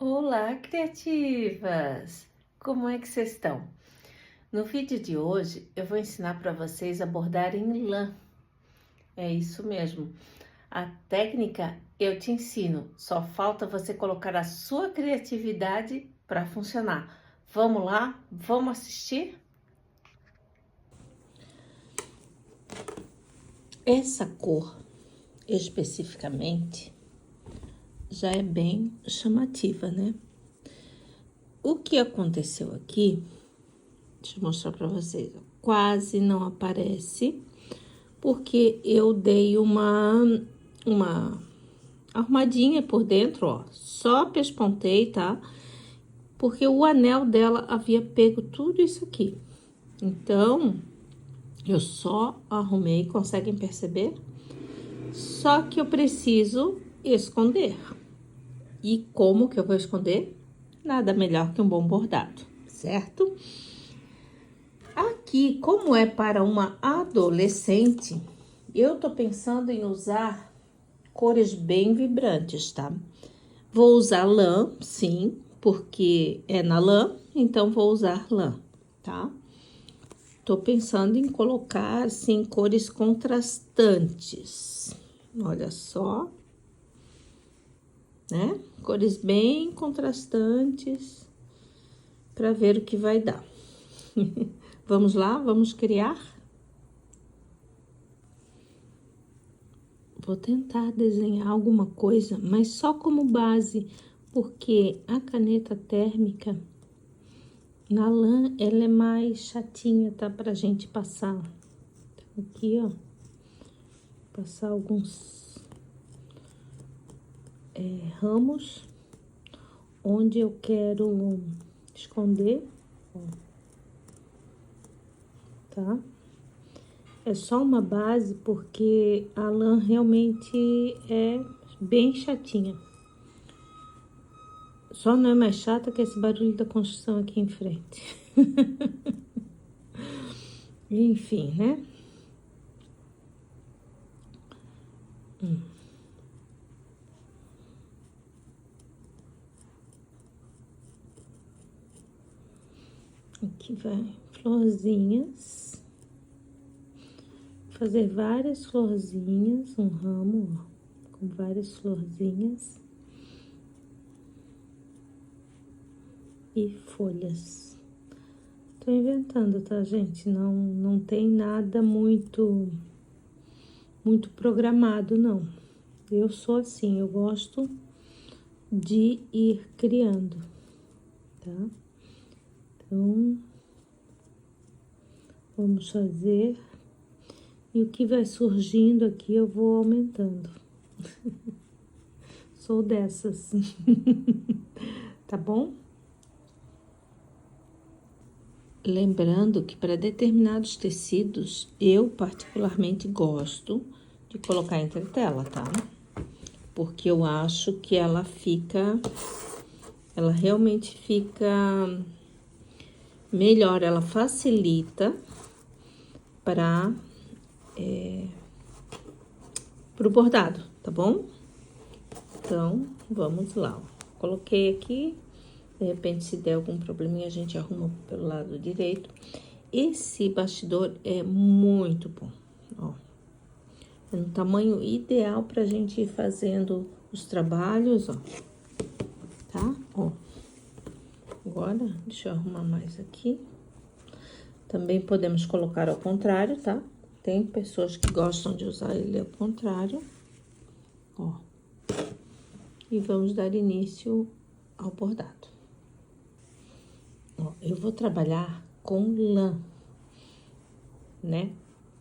Olá, criativas! Como é que vocês estão? No vídeo de hoje eu vou ensinar para vocês a bordar em lã. É isso mesmo. A técnica eu te ensino, só falta você colocar a sua criatividade para funcionar. Vamos lá? Vamos assistir? Essa cor, especificamente, já é bem chamativa, né? O que aconteceu aqui, deixa eu mostrar para vocês, quase não aparece, porque eu dei uma arrumadinha por dentro, ó, só pespontei, tá? Porque o anel dela havia pego tudo isso aqui. Então, eu só arrumei, conseguem perceber? Só que eu preciso esconder. E como que eu vou esconder? Nada melhor que um bom bordado, certo? Aqui, como é para uma adolescente, eu tô pensando em usar cores bem vibrantes, tá? Vou usar lã, sim, porque é na lã, então vou usar lã, tá? Tô pensando em colocar, assim, cores contrastantes. Olha só, né? Cores bem contrastantes para ver o que vai dar. Vamos lá, vamos criar? Vou tentar desenhar alguma coisa, mas só como base, porque a caneta térmica na lã ela é mais chatinha, tá? Pra gente passar. Então, aqui, ó, passar alguns ramos onde eu quero esconder, ó, tá? É só uma base porque a lã realmente é bem chatinha. Só não é mais chata que esse barulho da construção aqui em frente. Enfim, né? Aqui vai florzinhas. Fazer várias florzinhas, um ramo, ó, com várias florzinhas. E folhas. Tô inventando, tá, gente? Não tem nada muito programado, não. Eu sou assim, eu gosto de ir criando, tá? Então, vamos fazer. E o que vai surgindo aqui eu vou aumentando. Sou dessas. Tá bom? Lembrando que para determinados tecidos, eu particularmente gosto de colocar entretela, tá? Porque eu acho que ela realmente fica melhor, ela facilita para o bordado, tá bom? Então, vamos lá, ó. Coloquei aqui, de repente, se der algum probleminha, a gente arruma pelo lado direito. Esse bastidor é muito bom, ó. É um tamanho ideal pra gente ir fazendo os trabalhos, ó. Tá? Ó. Agora, deixa eu arrumar mais aqui. Também podemos colocar ao contrário, tá? Tem pessoas que gostam de usar ele ao contrário. Ó. E vamos dar início ao bordado. Ó, eu vou trabalhar com lã, né?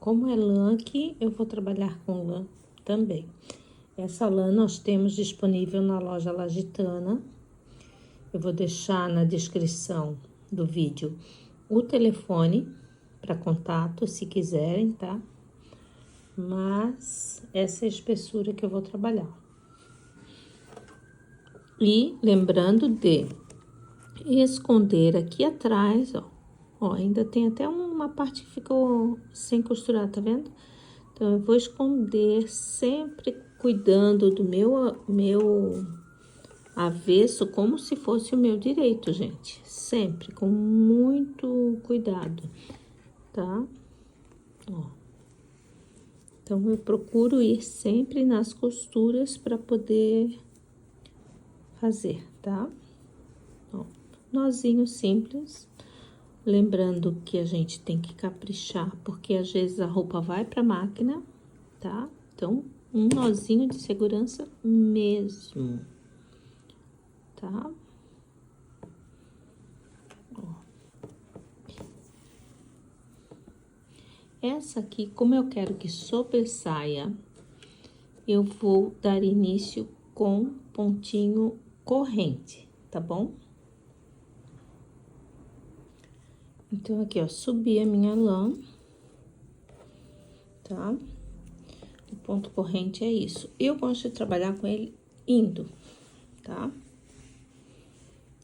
Como é lã aqui, eu vou trabalhar com lã também. Essa lã nós temos disponível na loja Lasitana. Eu vou deixar na descrição do vídeo o telefone para contato, se quiserem, tá? Mas essa é a espessura que eu vou trabalhar. E lembrando de esconder aqui atrás, ó. Ó, ainda tem até uma parte que ficou sem costurar, tá vendo? Então, eu vou esconder sempre cuidando do meu avesso como se fosse o meu direito, gente. Sempre com muito cuidado, tá? Ó. Então, eu procuro ir sempre nas costuras para poder fazer, tá? Ó, nozinho simples. Lembrando que a gente tem que caprichar, porque às vezes a roupa vai pra máquina, tá? Então, um nozinho de segurança mesmo, tá? Ó. Essa aqui, como eu quero que sobressaia, eu vou dar início com pontinho corrente, tá bom? Então, aqui, ó, subi a minha lã, tá? O ponto corrente é isso. Eu gosto de trabalhar com ele indo, tá?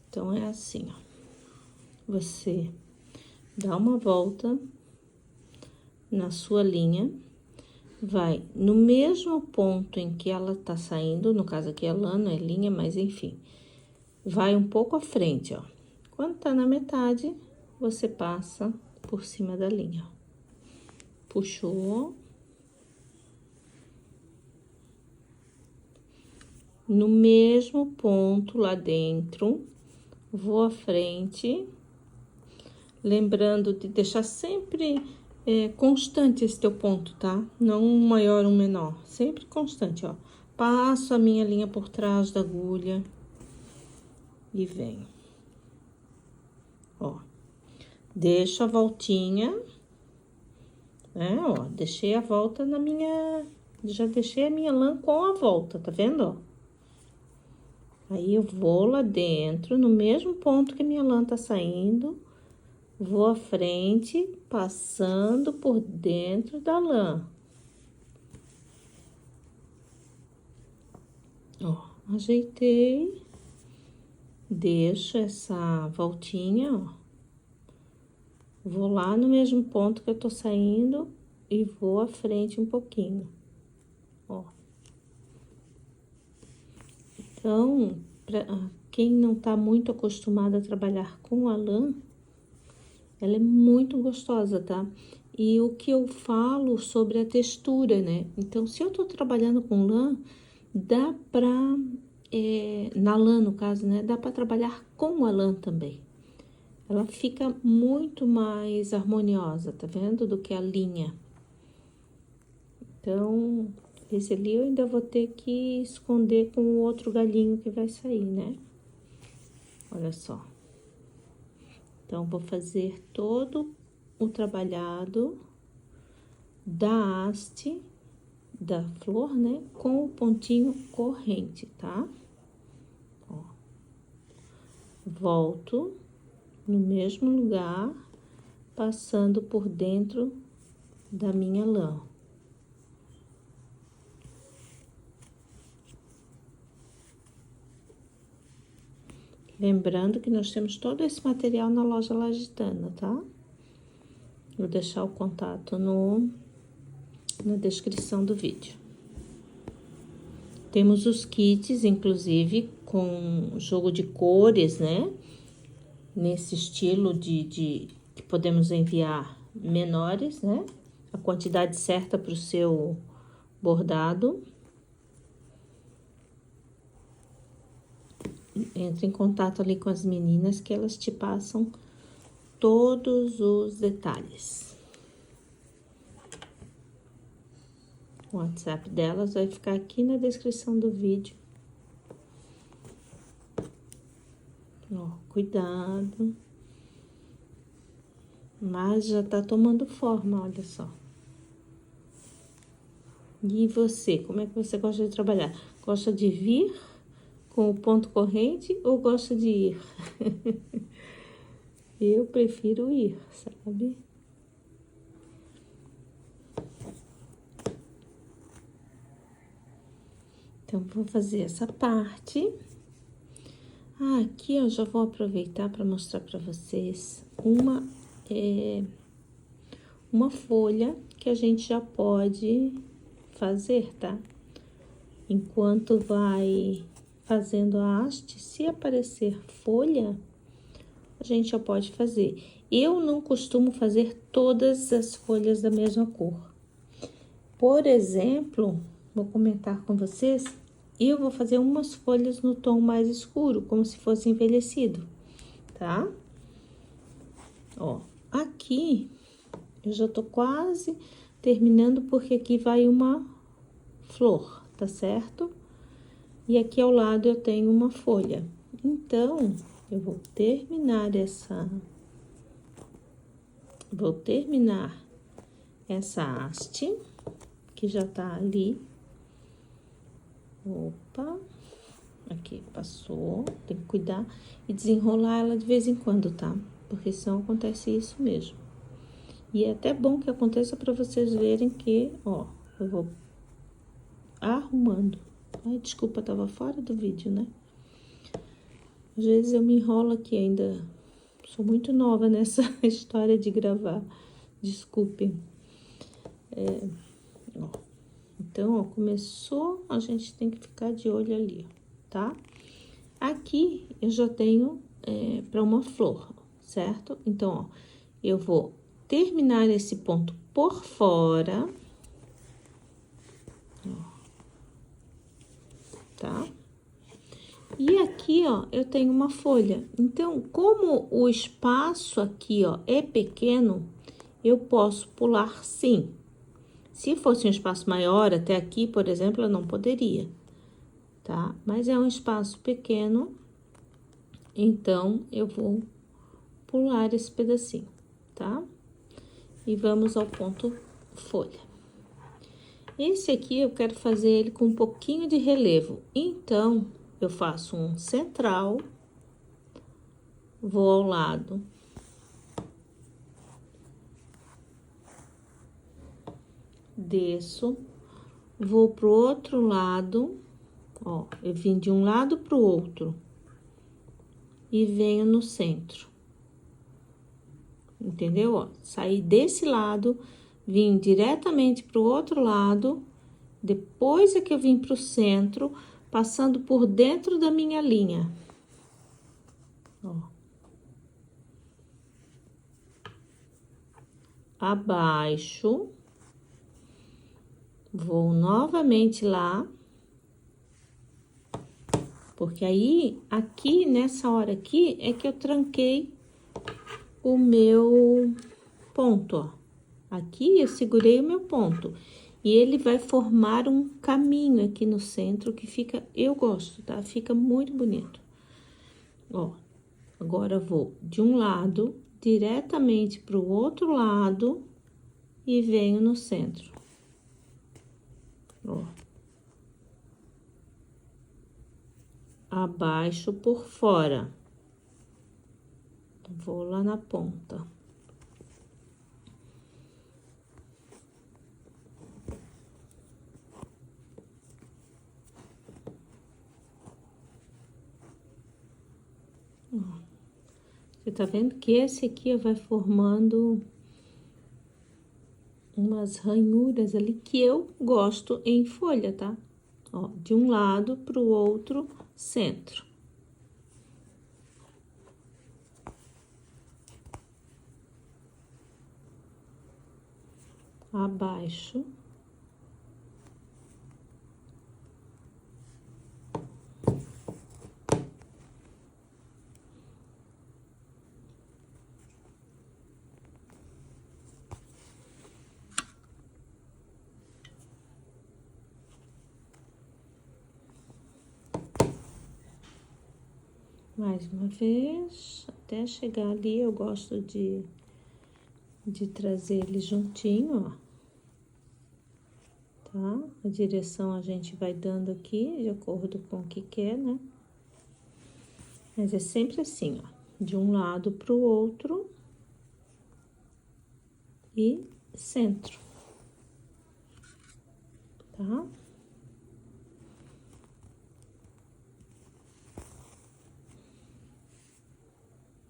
Então, é assim, ó. Você dá uma volta na sua linha, vai no mesmo ponto em que ela tá saindo, no caso aqui é lã, não é linha, mas enfim. Vai um pouco à frente, ó. Quando tá na metade, você passa por cima da linha. Puxou. No mesmo ponto lá dentro, vou à frente, lembrando de deixar sempre constante esse teu ponto, tá? Não um maior ou um menor, sempre constante, ó. Passo a minha linha por trás da agulha e venho. Ó, deixo a voltinha, né? Ó, deixei a volta na minha... Já deixei a minha lã com a volta, tá vendo, ó? Aí, eu vou lá dentro, no mesmo ponto que minha lã tá saindo, vou à frente, passando por dentro da lã. Ó, ajeitei, deixo essa voltinha, ó. Vou lá no mesmo ponto que eu tô saindo e vou à frente um pouquinho, ó. Então, pra quem não tá muito acostumado a trabalhar com a lã, ela é muito gostosa, tá? E o que eu falo sobre a textura, né? Então, se eu tô trabalhando com lã, dá pra... na lã, no caso, né? Dá pra trabalhar com a lã também. Ela fica muito mais harmoniosa, tá vendo? Do que a linha. Então, esse ali eu ainda vou ter que esconder com o outro galhinho que vai sair, né? Olha só. Então, vou fazer todo o trabalhado da haste da flor, né? Com o pontinho corrente, tá? Ó. Volto no mesmo lugar, passando por dentro da minha lã. Lembrando que nós temos todo esse material na loja Laditana, tá? Vou deixar o contato na descrição do vídeo. Temos os kits, inclusive, com jogo de cores, né? Nesse estilo que podemos enviar menores, né? A quantidade certa para o seu bordado. Entre em contato ali com as meninas que elas te passam todos os detalhes. O WhatsApp delas vai ficar aqui na descrição do vídeo. Ó, cuidado. Mas já tá tomando forma, olha só. E você, como é que você gosta de trabalhar? Gosta de vir com o ponto corrente ou gosta de ir? Eu prefiro ir, sabe? Então, vou fazer essa parte. Aqui eu já vou aproveitar para mostrar para vocês uma folha que a gente já pode fazer, tá? Enquanto vai fazendo a haste, se aparecer folha, a gente já pode fazer. Eu não costumo fazer todas as folhas da mesma cor. Por exemplo, vou comentar com vocês, eu vou fazer umas folhas no tom mais escuro, como se fosse envelhecido, tá? Ó, aqui eu já tô quase terminando, porque aqui vai uma flor, tá certo? E aqui ao lado eu tenho uma folha. Então, eu vou terminar essa haste, que já tá ali. Opa, aqui passou, tem que cuidar e desenrolar ela de vez em quando, tá? Porque senão acontece isso mesmo. E é até bom que aconteça para vocês verem que, ó, eu vou arrumando. Ai, desculpa, tava fora do vídeo, né? Às vezes eu me enrolo aqui ainda. Sou muito nova nessa história de gravar. Desculpem. Ó. Então, ó, começou, a gente tem que ficar de olho ali, tá? Aqui eu já tenho para uma flor, certo? Então, ó, eu vou terminar esse ponto por fora, ó, tá? E aqui, ó, eu tenho uma folha. Então, como o espaço aqui, ó, é pequeno, eu posso pular sim. Se fosse um espaço maior, até aqui, por exemplo, eu não poderia, tá? Mas é um espaço pequeno, então eu vou pular esse pedacinho, tá? E vamos ao ponto folha. Esse aqui eu quero fazer ele com um pouquinho de relevo, então eu faço um central, vou ao lado, desço, vou pro outro lado, ó, eu vim de um lado pro outro e venho no centro, entendeu? Ó, saí desse lado, vim diretamente pro outro lado, depois é que eu vim pro centro, passando por dentro da minha linha, ó. Abaixo, vou novamente lá, porque aí, aqui, nessa hora aqui, é que eu tranquei o meu ponto, ó. Aqui eu segurei o meu ponto, e ele vai formar um caminho aqui no centro, que fica, eu gosto, tá? Fica muito bonito. Ó, agora vou de um lado, diretamente pro outro lado, e venho no centro. Ó. Abaixo por fora. Vou lá na ponta. Ó. Você tá vendo que esse aqui vai formando umas ranhuras ali que eu gosto em folha, tá? Ó, de um lado pro outro, centro. Abaixo. Mais uma vez, até chegar ali, eu gosto de trazer ele juntinho, ó. Tá? A direção a gente vai dando aqui, de acordo com o que quer, né? Mas é sempre assim, ó. De um lado pro outro e centro. Tá?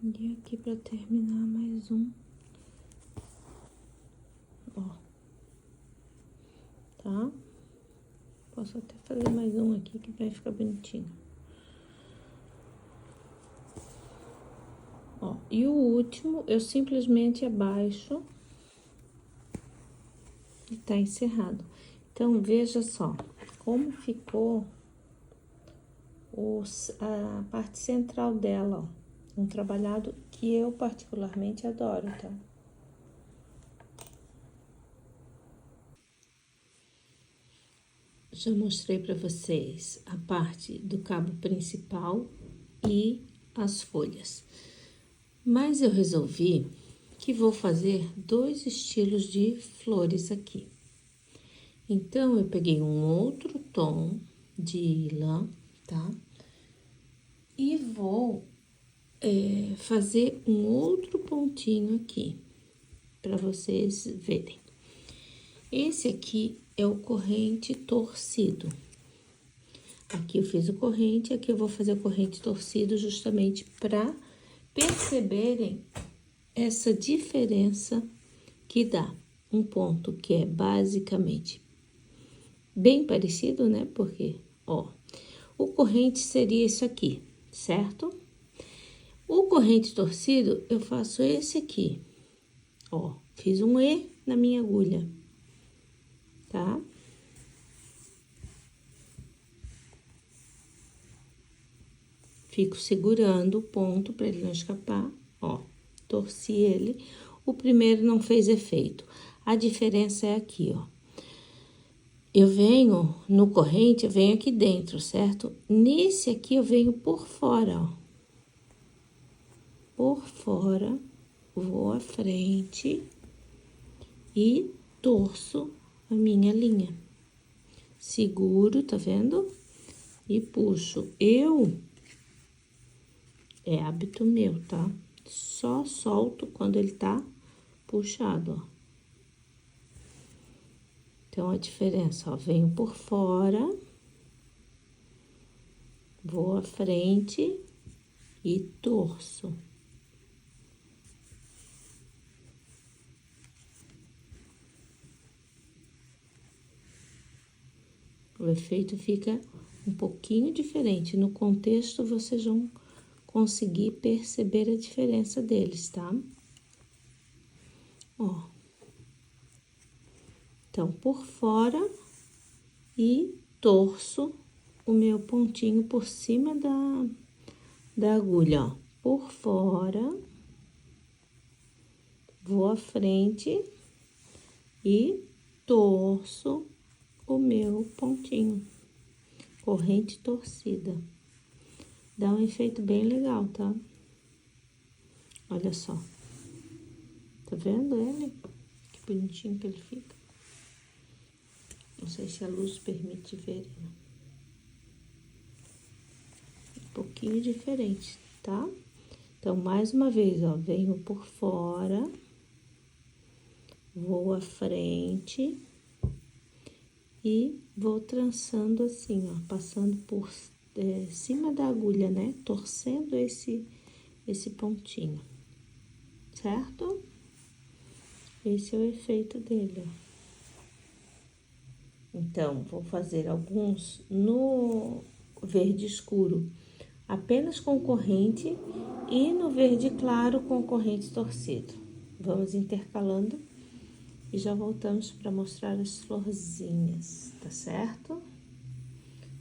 E aqui pra terminar mais um. Ó. Tá? Posso até fazer mais um aqui que vai ficar bonitinho. E o último, eu simplesmente abaixo e tá encerrado. Então, veja só como ficou a parte central dela, ó. Um trabalhado que eu particularmente adoro, tá? Já mostrei para vocês a parte do cabo principal e as folhas. Mas eu resolvi que vou fazer 2 estilos de flores aqui. Então, eu peguei um outro tom de lã, tá? E vou fazer um outro pontinho aqui, para vocês verem. Esse aqui é o corrente torcido. Aqui eu fiz o corrente, aqui eu vou fazer o corrente torcido justamente para perceberem essa diferença que dá. Um ponto que é basicamente bem parecido, né? Porque, ó, o corrente seria isso aqui, certo? O corrente torcido, eu faço esse aqui, ó. Fiz um E na minha agulha, tá? Fico segurando o ponto para ele não escapar, ó. Torci ele. O primeiro não fez efeito. A diferença é aqui, ó. Eu venho no corrente, eu venho aqui dentro, certo? Nesse aqui eu venho por fora, ó. Por fora, vou à frente e torço a minha linha. Seguro, tá vendo? E puxo. É hábito meu, tá? Só solto quando ele tá puxado, ó. Então, a diferença, ó, venho por fora, vou à frente e torço. O efeito fica um pouquinho diferente. No contexto, vocês vão conseguir perceber a diferença deles, tá? Ó. Então, por fora e torço o meu pontinho por cima da agulha, ó. Por fora, vou à frente e torço o meu pontinho. Corrente torcida. Dá um efeito bem legal, tá? Olha só. Tá vendo ele? Que bonitinho que ele fica. Não sei se a luz permite ver. Um pouquinho diferente, tá? Então, mais uma vez, ó. Venho por fora. Vou à frente. E vou trançando assim, ó. Passando por cima da agulha, né? Torcendo esse pontinho. Certo? Esse é o efeito dele, ó. Então, vou fazer alguns no verde escuro, apenas com corrente, e no verde claro com corrente torcido. Vamos intercalando e já voltamos para mostrar as florzinhas, tá certo?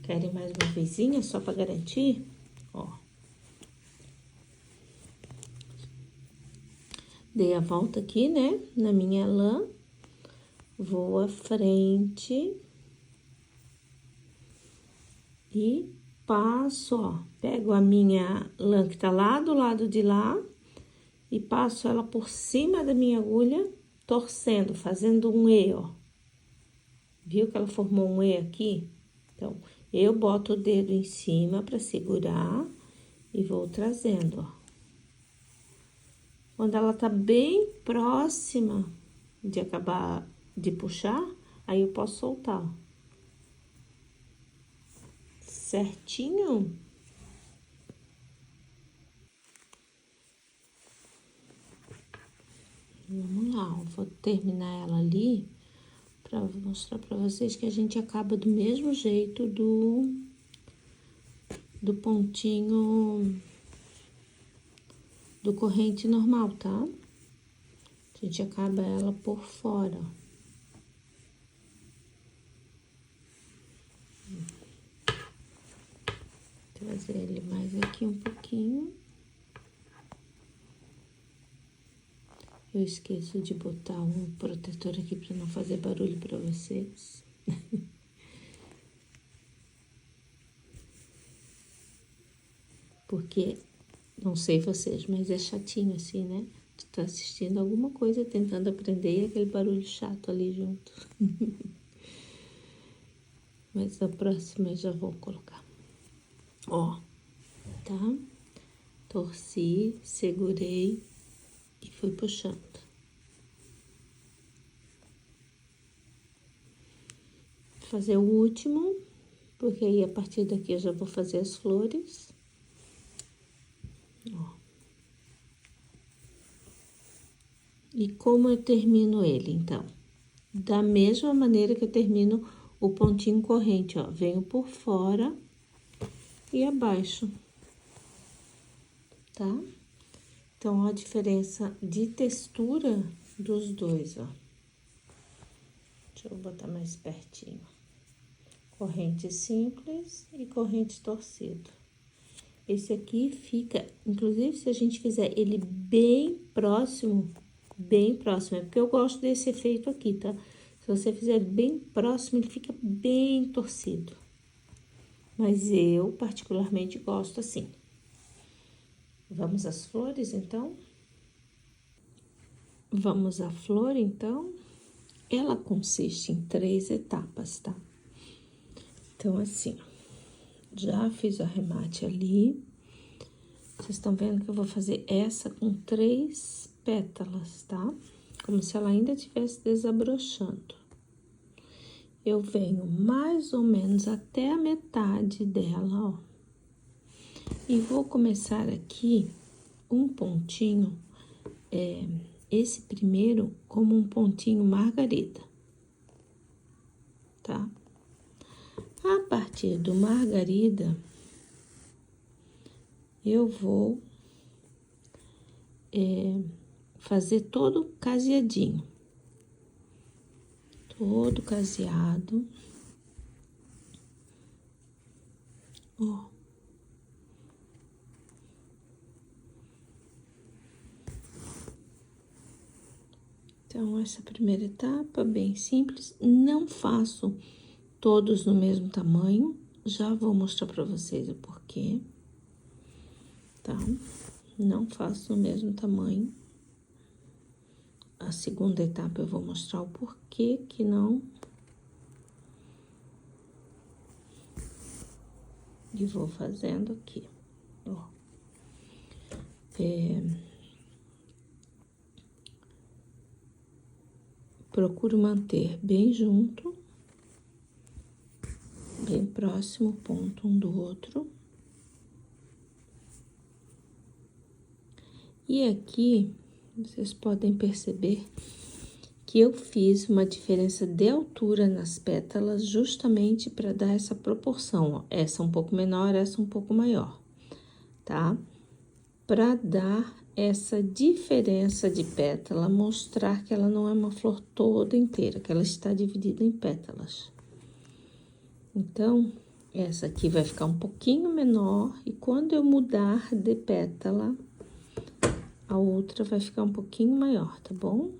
Querem mais uma vezinha só para garantir? Ó. Dei a volta aqui, né, na minha lã. Vou à frente e passo, ó. Pego a minha lã que tá lá do lado de lá e passo ela por cima da minha agulha, torcendo, fazendo um E, ó. Viu que ela formou um E aqui? Então, eu boto o dedo em cima para segurar e vou trazendo, ó. Quando ela tá bem próxima de acabar de puxar, aí eu posso soltar, ó. Certinho. Vamos lá, eu vou terminar ela ali para mostrar para vocês que a gente acaba do mesmo jeito do pontinho do corrente normal, tá? A gente acaba ela por fora. Trazer ele mais aqui um pouquinho. Eu esqueço de botar um protetor aqui para não fazer barulho para vocês. Porque, não sei vocês, mas é chatinho assim, né? Tu tá assistindo alguma coisa, tentando aprender e aquele barulho chato ali junto. Mas na próxima eu já vou colocar. Ó, tá? Torci, segurei e fui puxando. Fazer o último, porque aí a partir daqui eu já vou fazer as flores. Ó. E como eu termino ele, então? Da mesma maneira que eu termino o pontinho corrente, ó. Venho por fora e abaixo, tá? Então, ó, a diferença de textura dos dois, ó. Deixa eu botar mais pertinho. Corrente simples e corrente torcido. Esse aqui fica, inclusive, se a gente fizer ele bem próximo, é porque eu gosto desse efeito aqui, tá? Se você fizer bem próximo, ele fica bem torcido. Mas eu, particularmente, gosto assim. Vamos às flores, então? Vamos à flor, então? Ela consiste em 3 etapas, tá? Então, assim, já fiz o arremate ali. Vocês estão vendo que eu vou fazer essa com 3 pétalas, tá? Como se ela ainda estivesse desabrochando. Eu venho mais ou menos até a metade dela, ó. E vou começar aqui um pontinho, esse primeiro como um pontinho margarida, tá? A partir do margarida, eu vou fazer todo caseadinho. Todo caseado. Ó. Então, essa primeira etapa, bem simples. Não faço todos no mesmo tamanho. Já vou mostrar pra vocês o porquê. Tá? Não faço no mesmo tamanho. A segunda etapa eu vou mostrar o porquê que não. E vou fazendo aqui, ó. Procuro manter bem junto, bem próximo o ponto um do outro. E aqui, vocês podem perceber que eu fiz uma diferença de altura nas pétalas justamente para dar essa proporção, ó. Essa um pouco menor, essa um pouco maior, tá? Para dar essa diferença de pétala, mostrar que ela não é uma flor toda inteira, que ela está dividida em pétalas. Então, essa aqui vai ficar um pouquinho menor e quando eu mudar de pétala, a outra vai ficar um pouquinho maior, tá bom?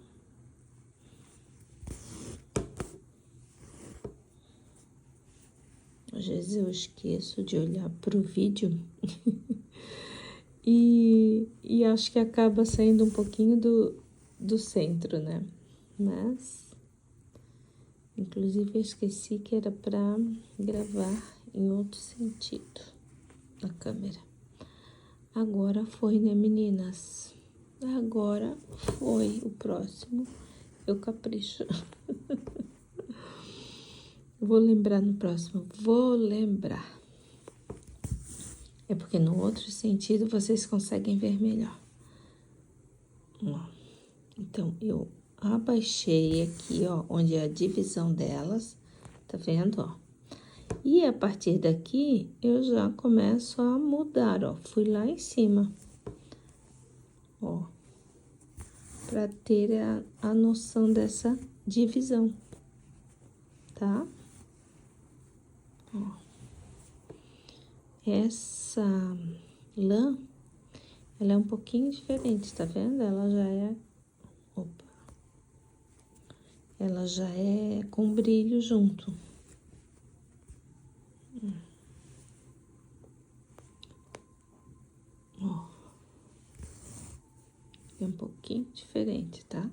Às vezes eu esqueço de olhar pro vídeo e acho que acaba saindo um pouquinho do centro, né? Mas, inclusive, eu esqueci que era pra gravar em outro sentido a câmera. Agora foi, né, meninas? Agora foi o próximo. Eu capricho. Vou lembrar no próximo. Vou lembrar. É porque no outro sentido vocês conseguem ver melhor. Ó. Então, eu abaixei aqui, ó, onde é a divisão delas. Tá vendo, ó? E a partir daqui, eu já começo a mudar, ó. Fui lá em cima. ó, para ter a noção dessa divisão, tá? Ó. Essa lã, ela é um pouquinho diferente, tá vendo? Ela já é, opa, ela já é com brilho junto. Ó, é um pouquinho diferente, tá?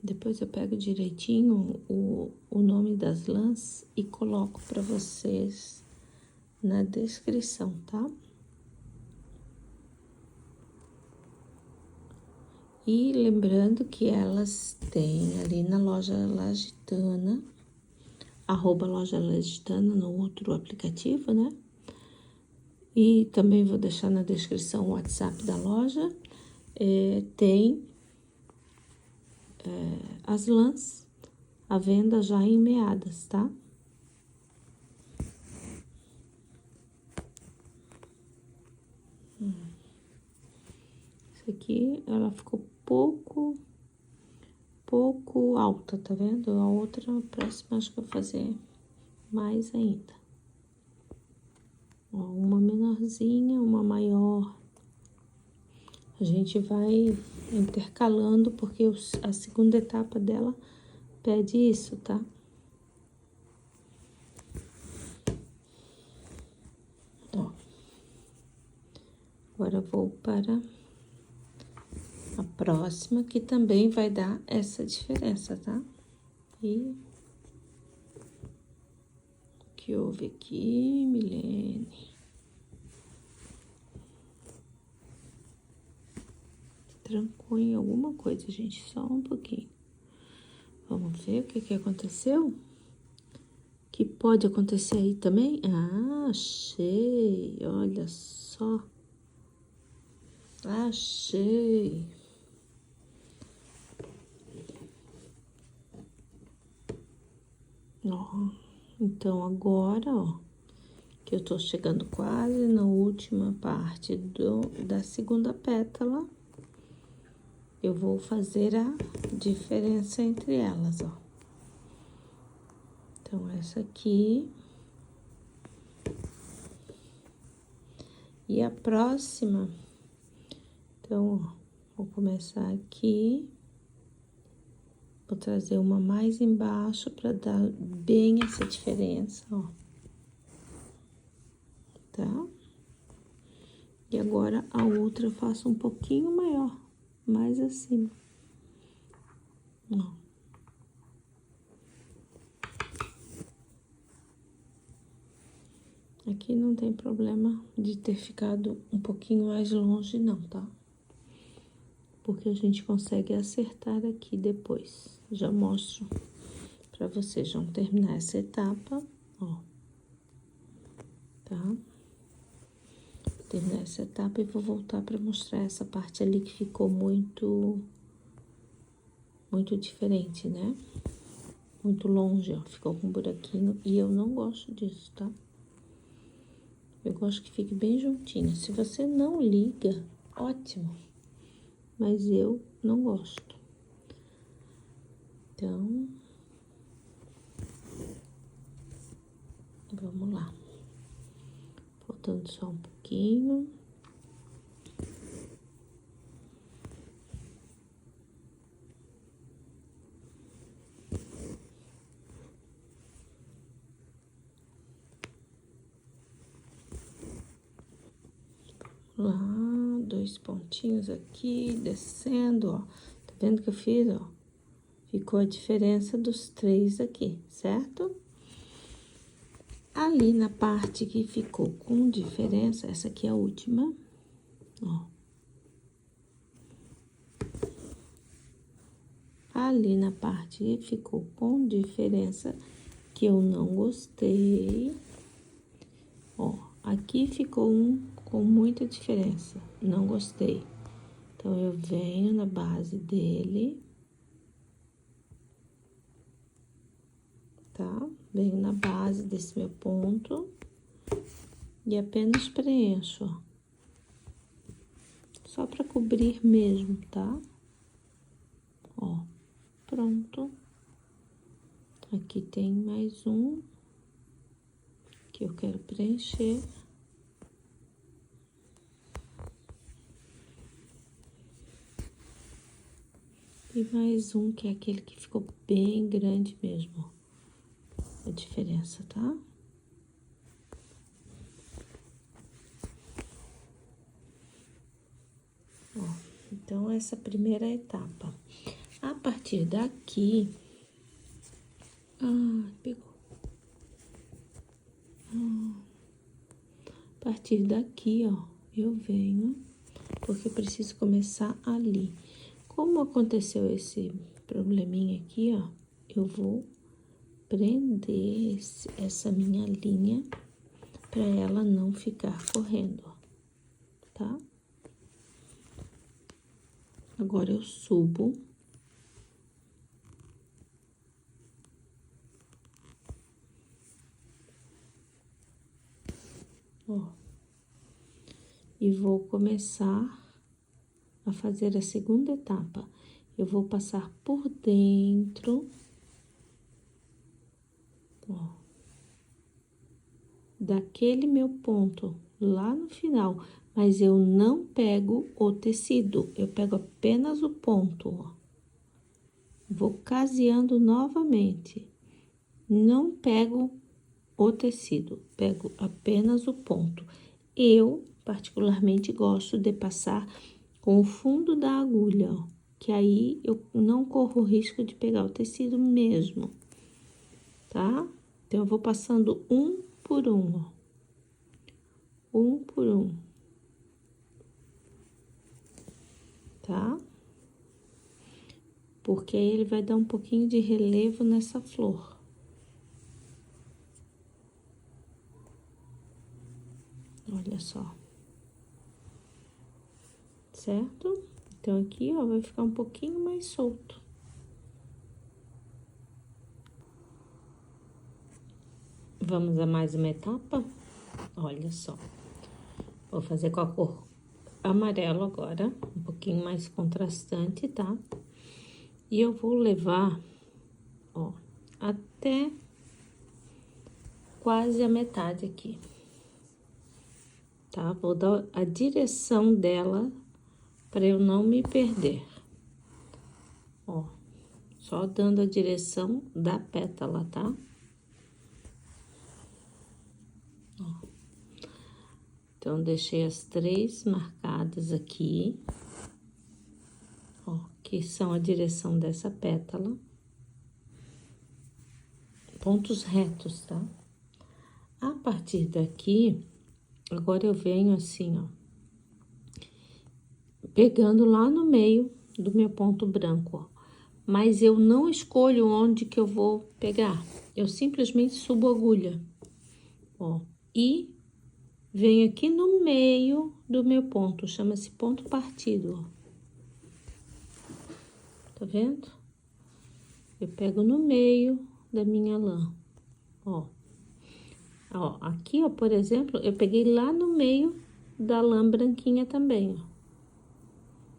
Depois eu pego direitinho o nome das lãs e coloco para vocês na descrição, tá? E lembrando que elas têm ali na loja Lasitana, @loja Lasitana no outro aplicativo, né? E também vou deixar na descrição o WhatsApp da loja. Tem as lãs à venda já em meadas, tá? Isso aqui, ela ficou pouco alta, tá vendo? A outra, a próxima, acho que eu vou fazer mais ainda. Ó, uma menorzinha, uma maior. A gente vai intercalando, porque a segunda etapa dela pede isso, tá? Ó. Agora eu vou para a próxima, que também vai dar essa diferença, tá? E o que houve aqui, Milene? Trancou em alguma coisa, gente, só um pouquinho. Vamos ver o que aconteceu? Que pode acontecer aí também? Ah, achei, olha só. Achei. Ó, então agora, ó, que eu tô chegando quase na última parte da segunda pétala, eu vou fazer a diferença entre elas, ó. Então, essa aqui. E a próxima, então, ó, vou começar aqui. Vou trazer uma mais embaixo para dar bem essa diferença, ó. Tá? E agora a outra eu faço um pouquinho maior, mais acima. Ó. Aqui não tem problema de ter ficado um pouquinho mais longe, não, tá? Porque a gente consegue acertar aqui depois. Já mostro pra vocês. Vamos terminar essa etapa, ó. Tá? Vou terminar essa etapa e vou voltar pra mostrar essa parte ali que ficou muito diferente, né? Muito longe, ó. Ficou com um buraquinho e eu não gosto disso, tá? Eu gosto que fique bem juntinho. Se você não liga, ótimo. Mas eu não gosto. Então, vamos lá. Faltando só um pouquinho. Lá, 2 pontinhos aqui, descendo, ó. Tá vendo que eu fiz, ó? Ficou a diferença dos 3 aqui, certo? Ali na parte que ficou com diferença, essa aqui é a última, ó. Ali na parte que ficou com diferença, que eu não gostei, ó. Aqui ficou um com muita diferença, não gostei. Então, eu venho na base dele, tá? Venho na base desse meu ponto e apenas preencho, ó. Só para cobrir mesmo, tá? Ó, pronto. Aqui tem mais um que eu quero preencher. E mais um que é aquele que ficou bem grande mesmo, ó. A diferença, tá? Ó, então, essa primeira etapa. A partir daqui... pegou. A partir daqui, ó, eu venho, porque eu preciso começar ali. Como aconteceu esse probleminha aqui, ó, eu vou prender essa minha linha para ela não ficar correndo, ó, tá? Agora eu subo. Ó. E vou começar a fazer a segunda etapa. Eu vou passar por dentro, ó, daquele meu ponto lá no final, mas eu não pego o tecido, eu pego apenas o ponto, ó. Vou caseando novamente, não pego o tecido, pego apenas o ponto. Eu, particularmente, gosto de passar com o fundo da agulha, ó, que aí eu não corro o risco de pegar o tecido mesmo, tá? Então, eu vou passando um por um, ó. Um por um. Tá? Porque aí ele vai dar um pouquinho de relevo nessa flor. Olha só. Certo? Então, aqui, ó, vai ficar um pouquinho mais solto. Vamos a mais uma etapa? Olha só. Vou fazer com a cor amarelo agora, um pouquinho mais contrastante, tá? E eu vou levar, ó, até quase a metade aqui. Tá? Vou dar a direção dela para eu não me perder. Ó, só dando a direção da pétala, tá? Ó. Então, deixei as 3 marcadas aqui, ó, que são a direção dessa pétala. Pontos retos, tá? A partir daqui, agora eu venho assim, ó, pegando lá no meio do meu ponto branco, ó. Mas eu não escolho onde que eu vou pegar. Eu simplesmente subo a agulha, ó, e venho aqui no meio do meu ponto, chama-se ponto partido, ó. Tá vendo? Eu pego no meio da minha lã, ó. Ó, aqui, ó, por exemplo, eu peguei lá no meio da lã branquinha também, ó.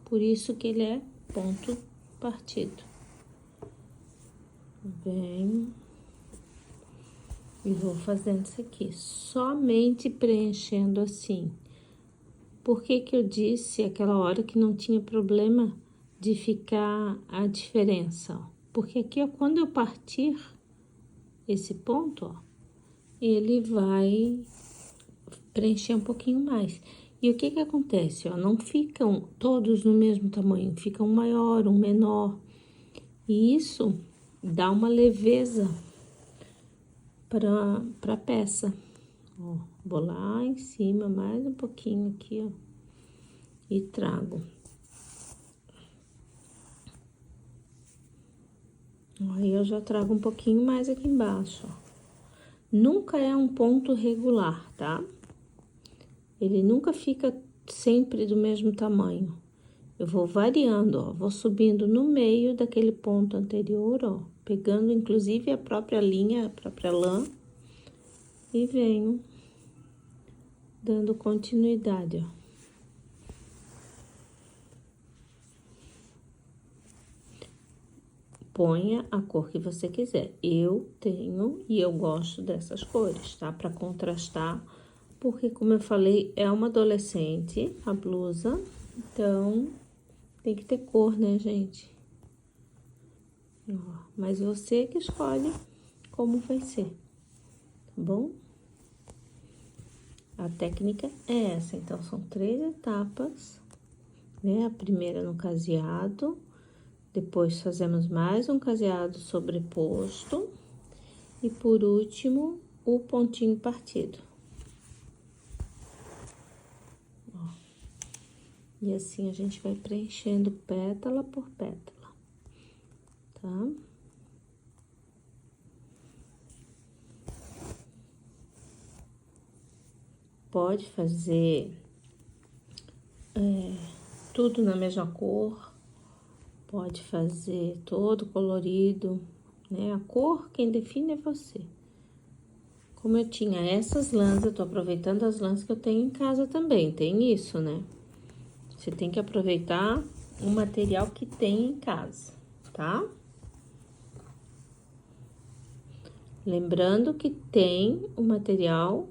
Por isso que ele é ponto partido. Venho e vou fazendo isso aqui, somente preenchendo assim. Por que que eu disse aquela hora que não tinha problema de ficar a diferença, ó? Porque aqui, ó, quando eu partir esse ponto, ó, ele vai preencher um pouquinho mais. E o que que acontece, ó? Não ficam todos no mesmo tamanho, fica um maior, um menor. E isso dá uma leveza para a peça. Ó, vou lá em cima, mais um pouquinho aqui, ó, e trago. Aí eu já trago um pouquinho mais aqui embaixo, ó. Nunca é um ponto regular, tá? Ele nunca fica sempre do mesmo tamanho. Eu vou variando, ó, vou subindo no meio daquele ponto anterior, ó, pegando inclusive a própria linha, a própria lã, e venho dando continuidade, ó. ponha a cor que você quiser. Eu tenho e eu gosto dessas cores, tá? Pra contrastar, porque como eu falei, é uma adolescente, a blusa, então tem que ter cor, né, gente? Ó, mas você que escolhe como vai ser, tá bom? A técnica é essa, então são 3 etapas, né? A primeira no caseado, depois fazemos mais um caseado sobreposto e por último o pontinho partido. Ó. E assim a gente vai preenchendo pétala por pétala, tá? Pode fazer tudo na mesma cor, pode fazer todo colorido, né? A cor, quem define é você. Como eu tinha essas lãs, eu tô aproveitando as lãs que eu tenho em casa também, tem isso, né? Você tem que aproveitar o material que tem em casa, tá? Lembrando que tem o material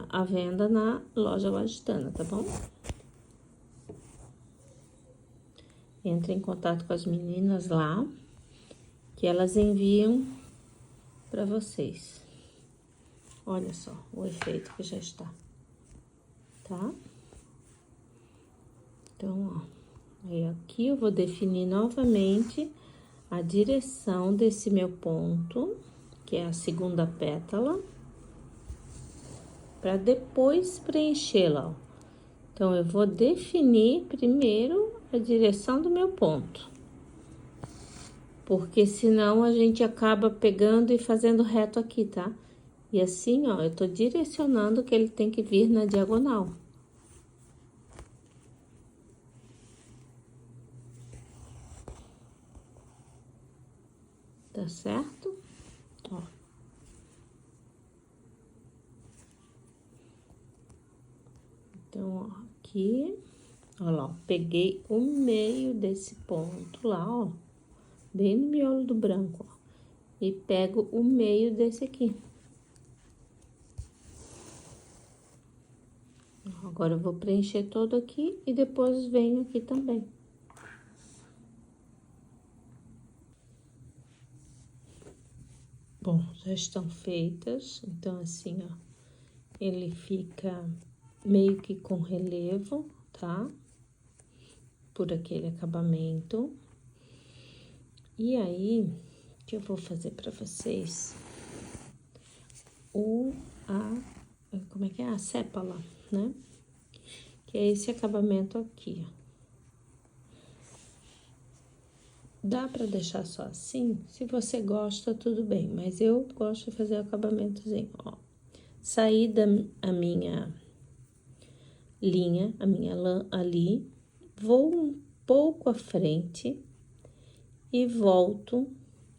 à venda na loja Ladistana, tá bom? Entre em contato com as meninas lá, que elas enviam para vocês. Olha só o efeito que já está, tá? Então, ó, aí aqui eu vou definir novamente a direção desse meu ponto, que é a segunda pétala, para depois preenchê-la, ó. Então, eu vou definir primeiro a direção do meu ponto, porque senão a gente acaba pegando e fazendo reto aqui, tá? E assim, ó, eu tô direcionando que ele tem que vir na diagonal. Tá certo? Ó. Então, ó, aqui, ó lá, ó, peguei o meio desse ponto lá, ó, bem no miolo do branco, ó, e pego o meio desse aqui. Agora, eu vou preencher todo aqui e depois venho aqui também. Bom, já estão feitas, então assim, ó, ele fica meio que com relevo, tá? Por aquele acabamento. E aí, o que eu vou fazer pra vocês? Como é que é? A sépala, né? Que é esse acabamento aqui, ó. Dá pra deixar só assim? Se você gosta, tudo bem. Mas eu gosto de fazer o acabamentozinho, ó. Saí a minha linha, a minha lã ali. Vou um pouco à frente e volto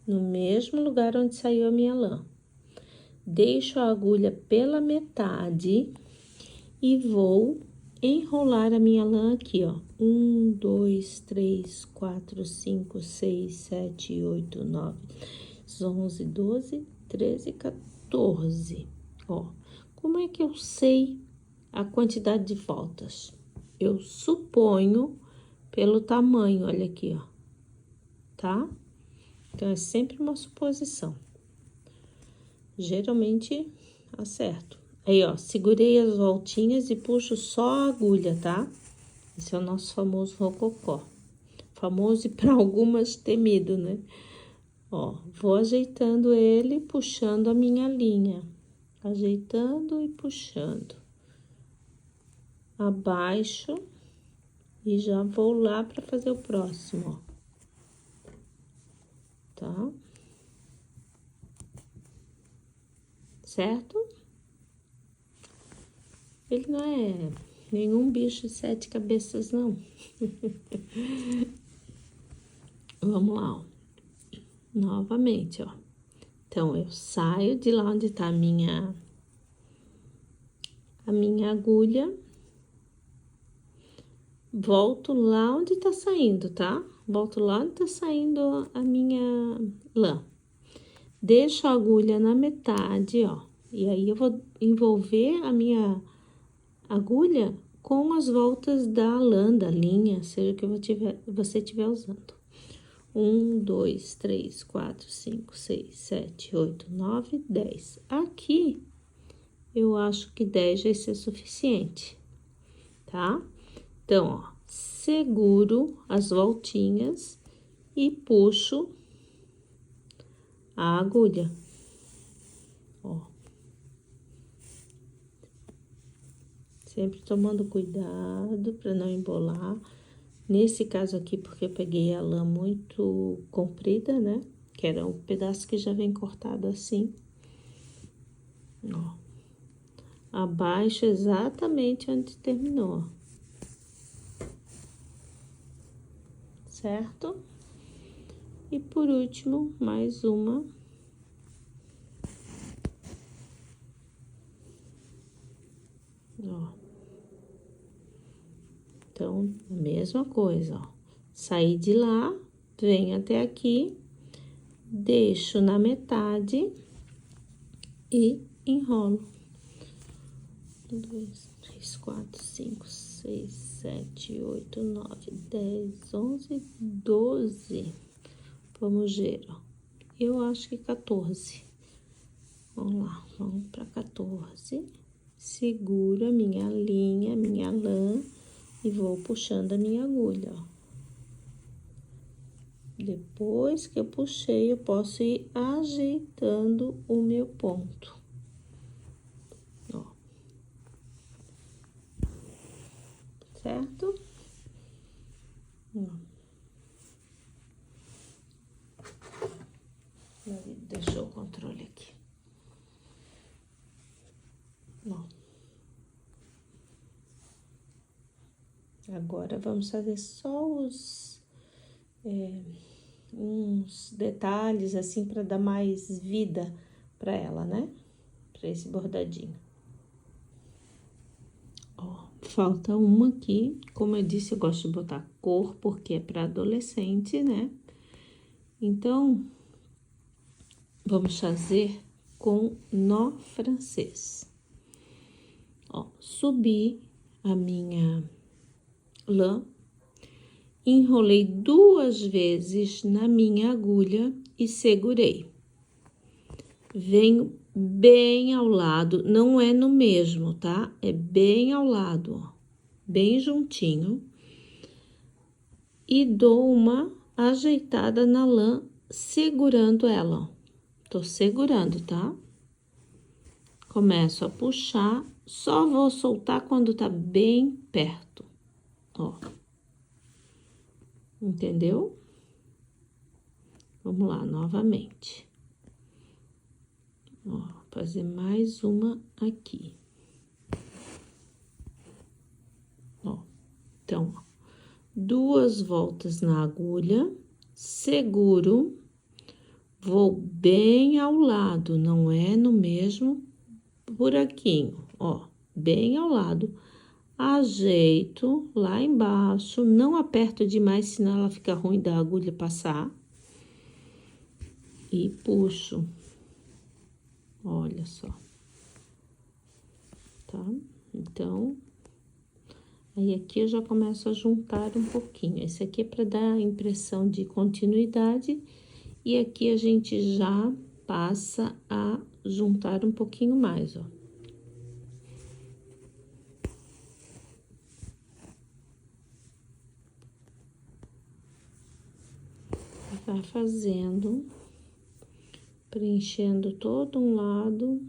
no mesmo lugar onde saiu a minha lã. Deixo a agulha pela metade e vou enrolar a minha lã aqui, ó. 1, 2, 3, 4, 5, 6, 7, 8, 9, 11, 12, 13, 14. Ó, como é que eu sei a quantidade de voltas? Eu suponho pelo tamanho, olha aqui, ó. Tá? Então, é sempre uma suposição. Geralmente, acerto. Aí, ó, segurei as voltinhas e puxo só a agulha, tá? Esse é o nosso famoso rococó. Famoso e para algumas temido, né? Ó, vou ajeitando ele, puxando a minha linha. Ajeitando e puxando. Abaixo e já vou lá para fazer o próximo, ó. Tá? Certo? Ele não é nenhum bicho de 7 cabeças, não. Vamos lá, ó. Novamente, ó. Então, eu saio de lá onde tá a minha agulha. volto lá onde tá saindo, tá? Volto lá onde tá saindo a minha lã. Deixo a agulha na metade, ó. E aí, eu vou envolver a minha agulha com as voltas da lã, da linha, seja o que você estiver usando. 1, 2, 3, 4, 5, 6, 7, 8, 9, 10. Aqui, eu acho que 10 vai ser suficiente, tá? Então, ó, seguro as voltinhas e puxo a agulha, ó. Sempre tomando cuidado para não embolar. Nesse caso aqui, porque eu peguei a lã muito comprida, né? Que era um pedaço que já vem cortado assim. Ó. Abaixo exatamente onde terminou. Certo? E por último, mais uma. Ó. Então, a mesma coisa, ó. Saí de lá, venho até aqui, deixo na metade e enrolo. 1, 2, 3, 4, 5, 6, 7, 8, 9, 10, 11, 12. Vamos ver, ó. Eu acho que 14. Vamos lá, vamos para 14. Seguro a minha linha, minha lã e vou puxando a minha agulha, ó. Depois que eu puxei, eu posso ir ajeitando o meu ponto. Ó. Certo? Ó. Deixou o controle aqui. Ó. Agora, vamos fazer só uns detalhes, assim, para dar mais vida para ela, né? Para esse bordadinho. Ó, falta uma aqui. Como eu disse, eu gosto de botar cor, porque é para adolescente, né? Então, vamos fazer com nó francês. Ó, subi a minha lã, enrolei 2 vezes na minha agulha e segurei. Venho bem ao lado, não é no mesmo, tá? É bem ao lado, ó, bem juntinho. E dou uma ajeitada na lã, segurando ela, ó. Tô segurando, tá? Começo a puxar, só vou soltar quando tá bem perto, ó. Entendeu? Vamos lá, novamente. Ó, fazer mais uma aqui. Ó, então, ó, 2 voltas na agulha, seguro, vou bem ao lado, não é no mesmo buraquinho, ó, bem ao lado. Ajeito lá embaixo, não aperto demais, senão ela fica ruim da agulha passar. E puxo. Olha só. Tá? Então, aí aqui eu já começo a juntar um pouquinho. Esse aqui é para dar a impressão de continuidade. E aqui a gente já passa a juntar um pouquinho mais, ó. Vai fazendo, preenchendo todo um lado,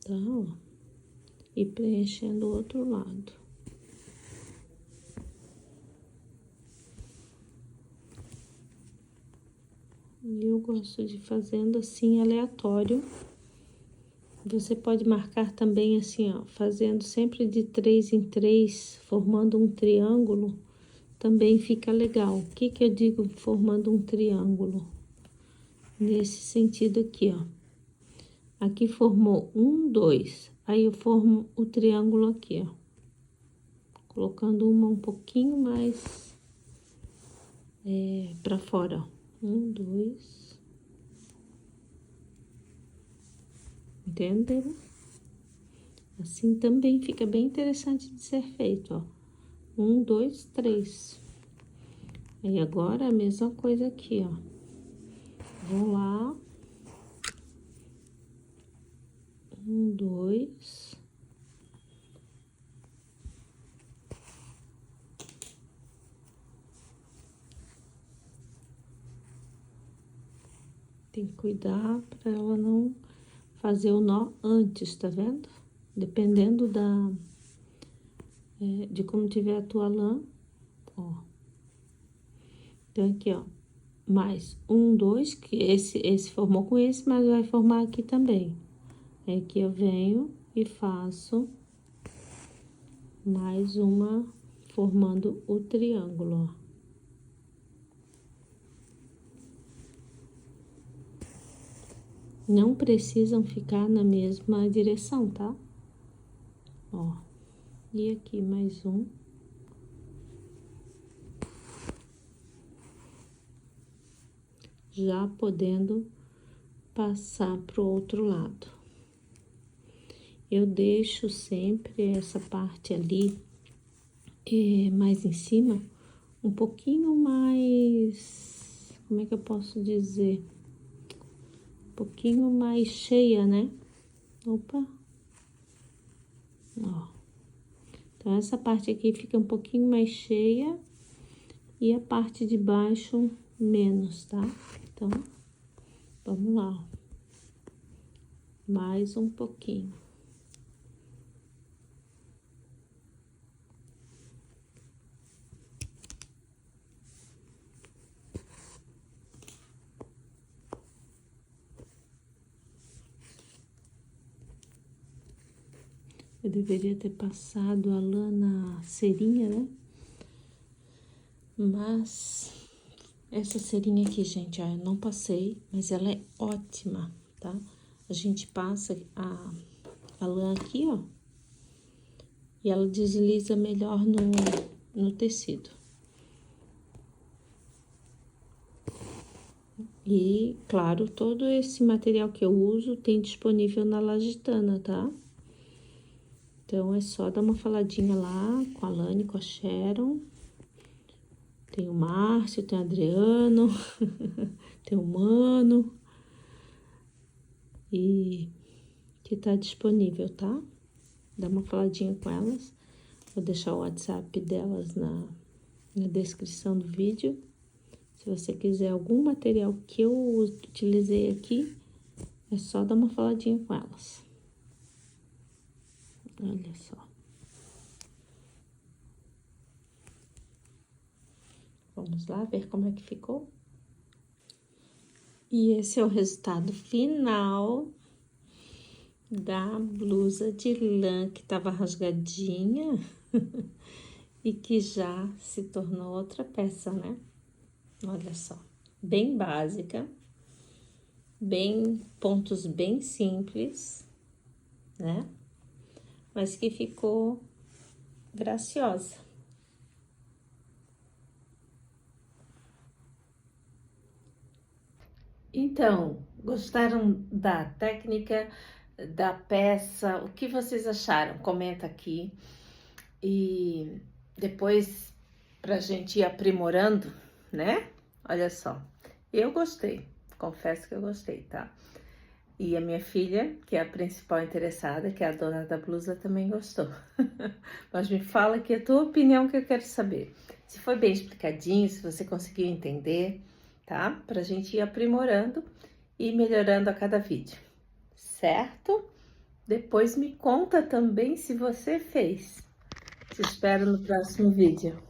tá? Ó, e preenchendo o outro lado. E eu gosto de fazendo assim, aleatório. Você pode marcar também assim, ó, fazendo sempre de 3 em 3, formando um triângulo, também fica legal. O que que eu digo formando um triângulo? Nesse sentido aqui, ó. Aqui formou 1, 2, aí eu formo o triângulo aqui, ó. colocando uma um pouquinho mais pra fora, ó. 1, 2. Entenderam? Assim também fica bem interessante de ser feito, ó. 1, 2, 3. Aí agora a mesma coisa aqui, ó. Vou lá. 1, 2. Tem que cuidar para ela não fazer o nó antes, tá vendo? Dependendo de como tiver a tua lã, ó. Então, aqui, ó, mais 1, 2, que esse formou com esse, mas vai formar aqui também. Aí, aqui eu venho e faço mais uma, formando o triângulo, ó. Não precisam ficar na mesma direção, tá? Ó, e aqui mais um. Já podendo passar pro outro lado. Eu deixo sempre essa parte ali, mais em cima, um pouquinho mais, como é que eu posso dizer? Um pouquinho mais cheia, né? Opa! Ó. Então, essa parte aqui fica um pouquinho mais cheia e a parte de baixo menos, tá? Então, vamos lá, ó. Mais um pouquinho. Eu deveria ter passado a lã na cerinha, né? Mas essa cerinha aqui, gente, ó, eu não passei, mas ela é ótima, tá? A gente passa a lã aqui, ó, e ela desliza melhor no tecido. E, claro, todo esse material que eu uso tem disponível na Lasitana, tá? Então, é só dar uma faladinha lá com a Lani, com a Sharon. Tem o Márcio, tem o Adriano, tem o Mano. E que tá disponível, tá? Dá uma faladinha com elas. Vou deixar o WhatsApp delas na descrição do vídeo. Se você quiser algum material que eu utilizei aqui, é só dar uma faladinha com elas. Olha só. Vamos lá ver como é que ficou. E esse é o resultado final da blusa de lã que tava rasgadinha e que já se tornou outra peça, né? Olha só, bem básica, pontos bem simples, né? Mas que ficou graciosa. Então, gostaram da técnica, da peça? O que vocês acharam? Comenta aqui. E depois, pra gente ir aprimorando, né? Olha só, eu gostei, confesso que eu gostei, tá? E a minha filha, que é a principal interessada, que é a dona da blusa, também gostou. Mas me fala aqui a tua opinião, que eu quero saber. Se foi bem explicadinho, se você conseguiu entender, tá? Pra gente ir aprimorando e melhorando a cada vídeo, certo? Depois me conta também se você fez. Te espero no próximo vídeo.